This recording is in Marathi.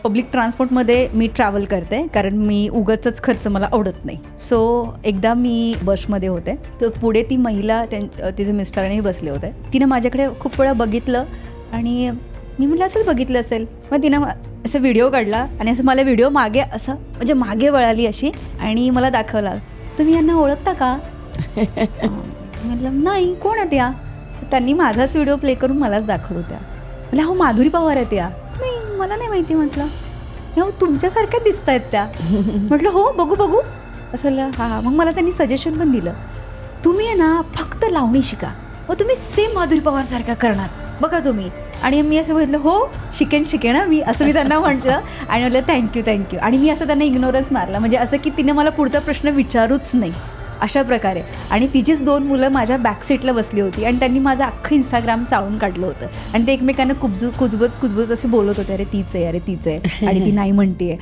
पब्लिक ट्रान्सपोर्टमध्ये मी ट्रॅव्हल करते, कारण मी उगाचच खर्च मला आवडत नाही. सो एकदा मी बसमध्ये होते, तर पुढे ती महिला तिचे मिस्टरांनी बसले होते. तिनं माझ्याकडे खूप वेळा बघितलं आणि मी म्हटलं असंच बघितलं असेल. मग तिनं असं व्हिडिओ काढला आणि असं मला व्हिडिओ मागे असं म्हणजे मागे वळाली अशी आणि मला दाखवला, तुम्ही यांना ओळखता का? म्हटलं नाही, कोण आहेत या? त्यांनी माझाच व्हिडिओ प्ले करून मलाच दाखवत होत्या. म्हटलं हो माधुरी पवार आहेत या? नाही मला नाही माहिती. म्हटलं हो तुमच्यासारख्या दिसत आहेत त्या. म्हटलं हो बघू बघू असं म्हणलं. हां मग मला त्यांनी सजेशन पण दिलं, तुम्ही आहे ना फक्त लावणी शिका, मग तुम्ही सेम माधुरी पवारसारखा करणार बघा तुम्ही. आणि मी असं म्हटलं हो शिकेन मी, असं मी त्यांना म्हटलं आणि म्हटलं थँक्यू. आणि मी असं त्यांना इग्नोरन्स मारला, म्हणजे असं की तिने मला पुढचा प्रश्न विचारूच नाही अशा प्रकारे. आणि तिचीच 2 मुलं माझ्या बॅकसीटला बसली होती आणि त्यांनी माझं अख्खं इंस्टाग्राम चाळून काढलं होतं आणि ते एकमेकांना कुजबूत असे बोलत होते, अरे तीच आहे आणि ती नाही म्हणते.